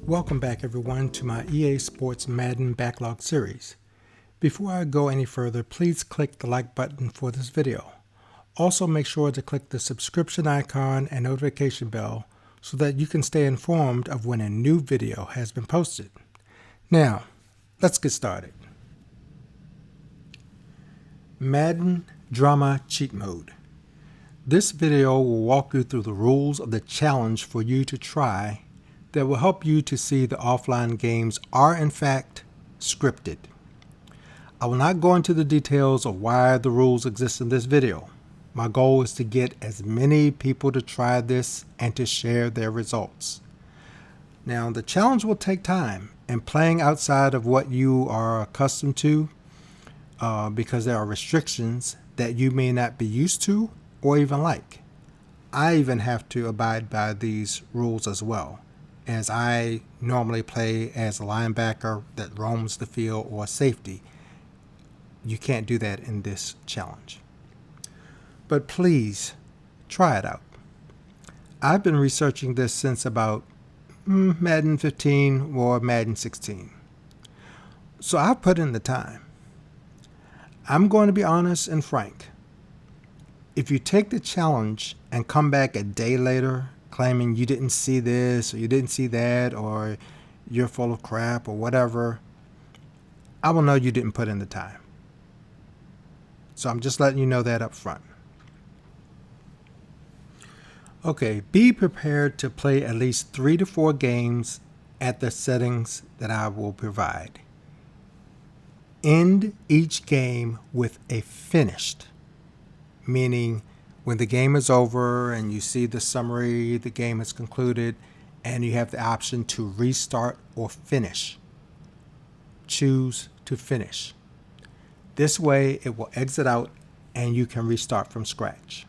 Welcome back everyone to my EA Sports Madden Backlog series. Before I go any further, please click the like button for this video. Also make sure to click the subscription icon and notification bell so that you can stay informed of when a new video has been posted. Now, let's get started. Madden Drama Cheat Mode. This video will walk you through the rules of the challenge for you to try that will help you to see the offline games are in fact scripted. I will not go into the details of why the rules exist in this video. My goal is to get as many people to try this and to share their results. Now, the challenge will take time and playing outside of what you are accustomed to because there are restrictions that you may not be used to or even like. I even have to abide by these rules as well, as I normally play as a linebacker that roams the field or safety. You can't do that in this challenge. But please try it out. I've been researching this since about Madden 15 or Madden 16. So I've put in the time. I'm going to be honest and frank. If you take the challenge and come back a day later claiming you didn't see this or you didn't see that or you're full of crap or whatever, I will know you didn't put in the time. So I'm just letting you know that up front. Okay, be prepared to play at least 3 to 4 games at the settings that I will provide. End each game with a finished, meaning when the game is over and you see the summary, the game is concluded, and you have the option to restart or finish. Choose to finish. This way it will exit out and you can restart from scratch.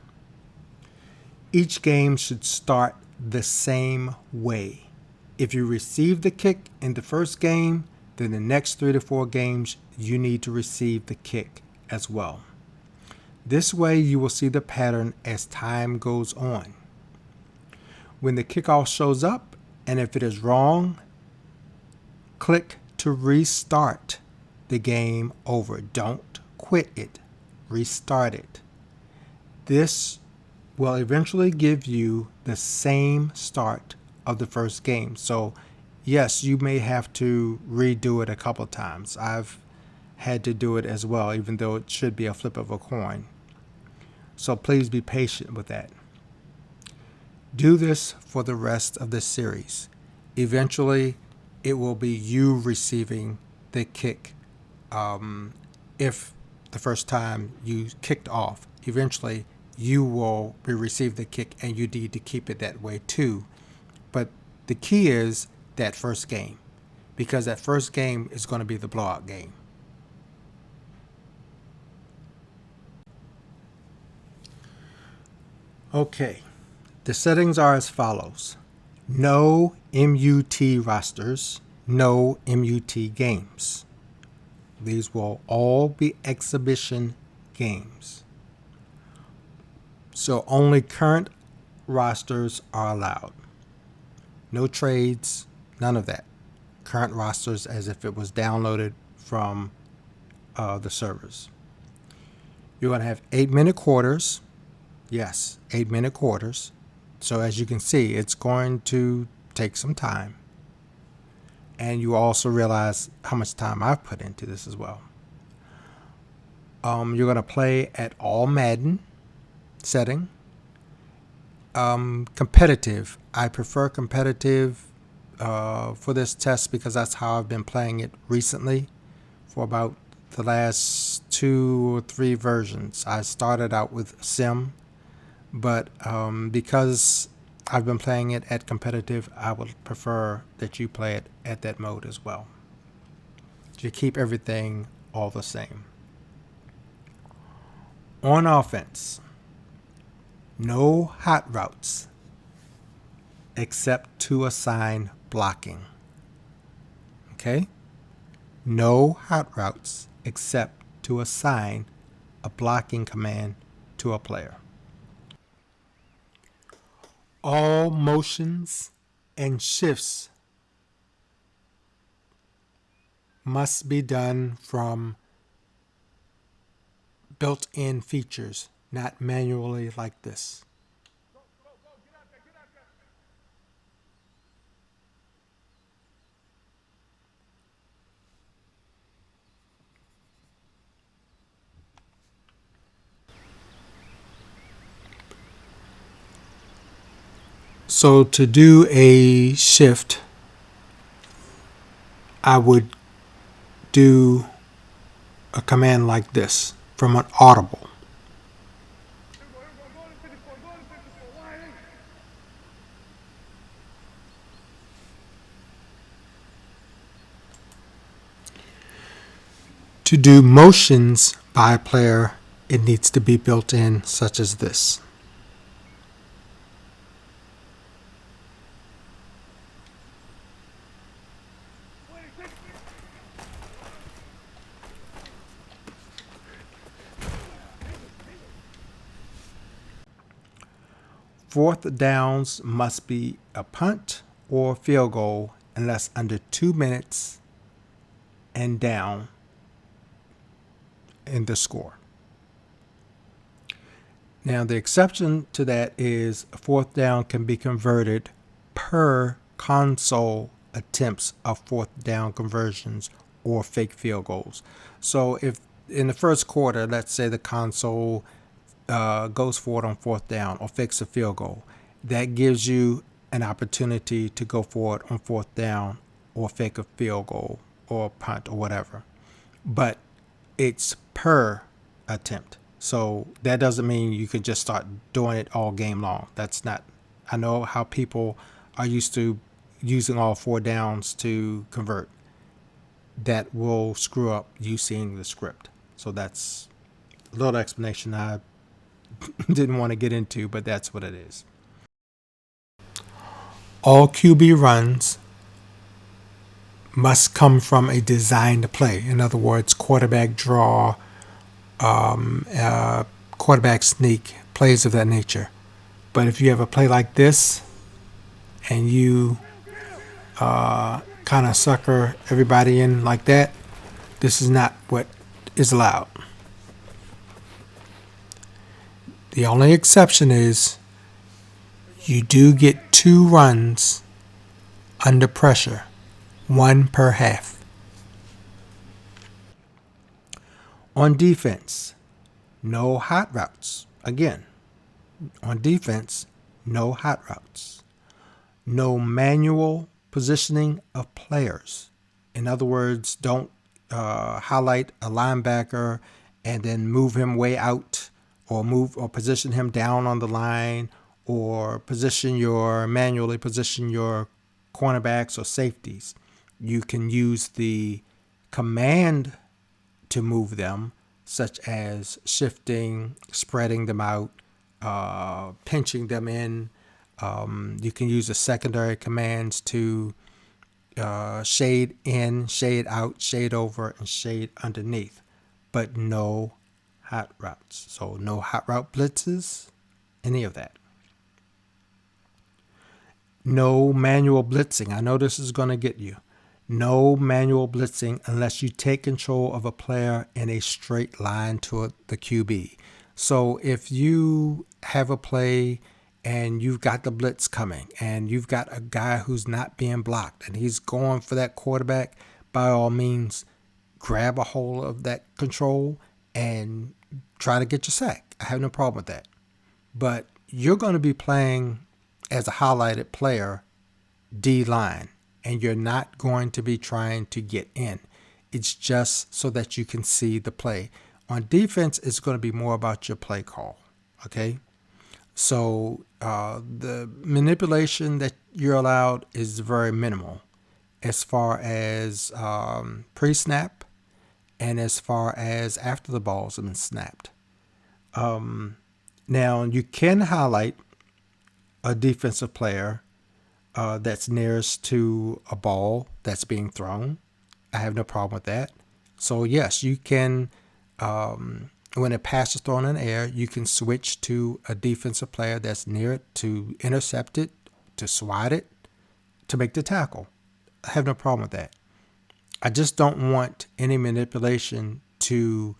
Each game should start the same way. If you receive the kick in the first game, then the next 3 to 4 games you need to receive the kick as well. This way you will see the pattern as time goes on. When the kickoff shows up, and if it is wrong, click to restart the game over. Don't quit it. Restart it. This will eventually give you the same start of the first game. So yes, you may have to redo it a couple times. I've had to do it as well, even though it should be a flip of a coin. So please be patient with that. Do this for the rest of this series. Eventually, it will be you receiving the kick. If the first time you kicked off, eventually you will receive the kick and you need to keep it that way too. But the key is that first game, because that first game is going to be the blowout game. Okay, the settings are as follows. No MUT rosters, no MUT games. These will all be exhibition games. So only current rosters are allowed. No trades, none of that. Current rosters as if it was downloaded from the servers. You're going to have 8-minute quarters. Yes, 8-minute quarters. So as you can see, it's going to take some time. And you also realize how much time I've put into this as well. You're going to play at all Madden setting. Competitive. I prefer competitive for this test because that's how I've been playing it recently for about the last 2 or 3 versions. I started out with Sim, but because I've been playing it at competitive, I would prefer that you play it at that mode as well, to keep everything all the same. On offense, no hot routes except to assign blocking. Okay? No hot routes except to assign a blocking command to a player. All motions and shifts must be done from built-in features, not manually like this. So to do a shift, I would do a command like this from an audible. To do motions by a player, it needs to be built in, such as this. Fourth downs must be a punt or field goal unless under 2 minutes and down in the score. Now, the exception to that is a fourth down can be converted per console attempts of fourth down conversions or fake field goals. So if in the first quarter, let's say the console goes for it on fourth down or fakes a field goal, that gives you an opportunity to go for it on fourth down or fake a field goal or punt or whatever. But it's per attempt. So that doesn't mean you can just start doing it all game long. That's not, I know how people are used to using all four downs to convert. That will screw up you seeing the script. So that's a little explanation I didn't want to get into, but that's what it is. All QB runs must come from a designed play. In other words, quarterback draw, quarterback sneak, plays of that nature. But if you have a play like this and you kind of sucker everybody in like that, this is not what is allowed. The only exception is you do get 2 runs under pressure, 1 per half. On defense, no hot routes. Again, on defense, no hot routes. No manual positioning of players. In other words, don't highlight a linebacker and then move him way out, or move or position him down on the line, or manually position your cornerbacks or safeties. You can use the command to move them, such as shifting, spreading them out, pinching them in. You can use the secondary commands to shade in, shade out, shade over, and shade underneath, but no hot routes. So no hot route blitzes, any of that. No manual blitzing. I know this is going to get you. No manual blitzing unless you take control of a player in a straight line to the QB. So if you have a play and you've got the blitz coming and you've got a guy who's not being blocked and he's going for that quarterback, by all means, grab a hold of that control and try to get your sack. I have no problem with that. But you're going to be playing as a highlighted player D-line, and you're not going to be trying to get in. It's just so that you can see the play. On defense, it's going to be more about your play call, okay? So the manipulation that you're allowed is very minimal as far as pre-snap and as far as after the balls have been snapped. Now, you can highlight a defensive player that's nearest to a ball that's being thrown. I have no problem with that. So yes, you can, when a pass is thrown in the air, you can switch to a defensive player that's near it to intercept it, to swat it, to make the tackle. I have no problem with that. I just don't want any manipulation to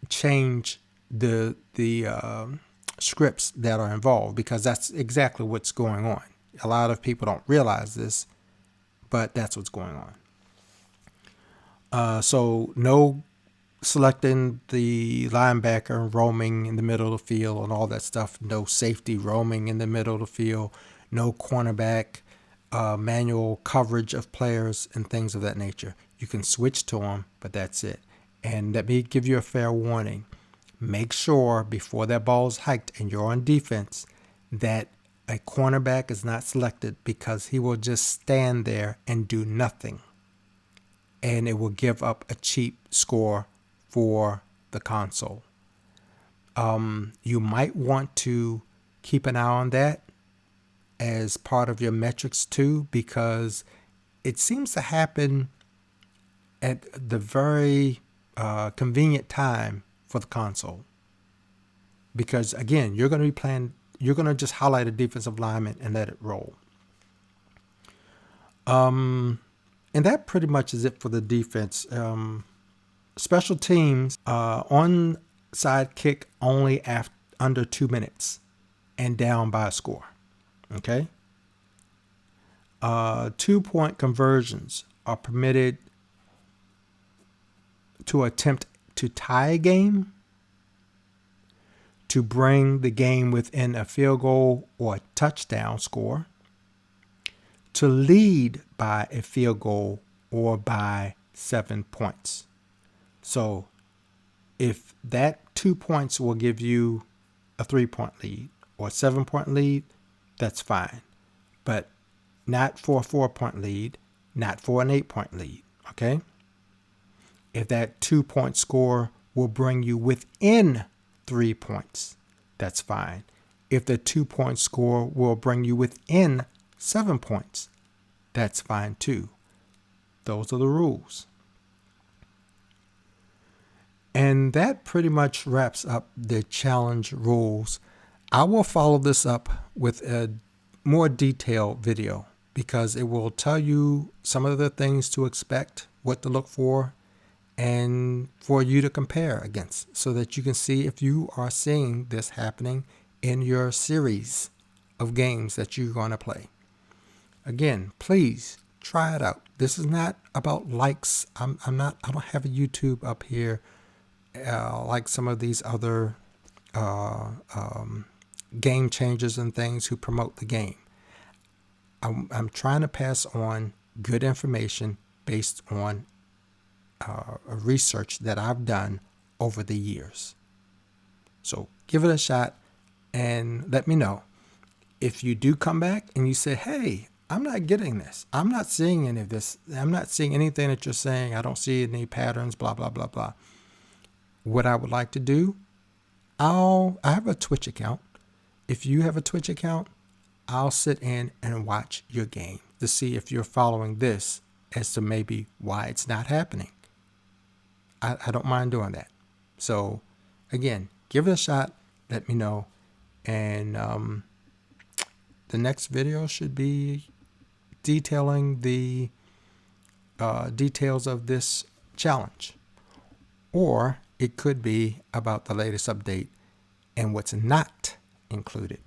change the scripts that are involved, because that's exactly what's going on. A lot of people don't realize this, but that's what's going on. So no selecting the linebacker roaming in the middle of the field and all that stuff. No safety roaming in the middle of the field. No cornerback manual coverage of players and things of that nature. You can switch to them, but that's it. And let me give you a fair warning. Make sure before that ball is hiked and you're on defense that a cornerback is not selected, because he will just stand there and do nothing. And it will give up a cheap score for the console. You might want to keep an eye on that as part of your metrics too, because it seems to happen at the very convenient time for the console. Because again, you're going to be playing, you're going to just highlight a defensive lineman and let it roll. And that pretty much is it for the defense. Special teams, onside kick only under 2 minutes and down by a score. Okay. 2-point conversions are permitted to attempt to tie a game, to bring the game within a field goal or a touchdown score, to lead by a field goal or by 7 points. So if that 2 points will give you a 3-point lead or a 7-point lead, that's fine. But not for a 4-point lead, not for an 8-point lead. Okay? If that 2-point score will bring you within 3 points, that's fine. If the 2-point score will bring you within 7 points, that's fine too. Those are the rules. And that pretty much wraps up the challenge rules. I will follow this up with a more detailed video, because it will tell you some of the things to expect, what to look for, and for you to compare against, so that you can see if you are seeing this happening in your series of games that you're going to play. Again, please try it out. This is not about likes. I don't have a YouTube up here like some of these other game changers and things who promote the game. I'm trying to pass on good information based on research that I've done over the years. So give it a shot and let me know. If you do come back and you say, hey, I'm not getting this, I'm not seeing any of this, I'm not seeing anything that you're saying, I don't see any patterns, blah, blah, blah, blah. What I would like to do, I have a Twitch account. If you have a Twitch account, I'll sit in and watch your game to see if you're following this as to maybe why it's not happening. I don't mind doing that. So again, give it a shot. Let me know. And the next video should be detailing the details of this challenge. Or it could be about the latest update and what's not included.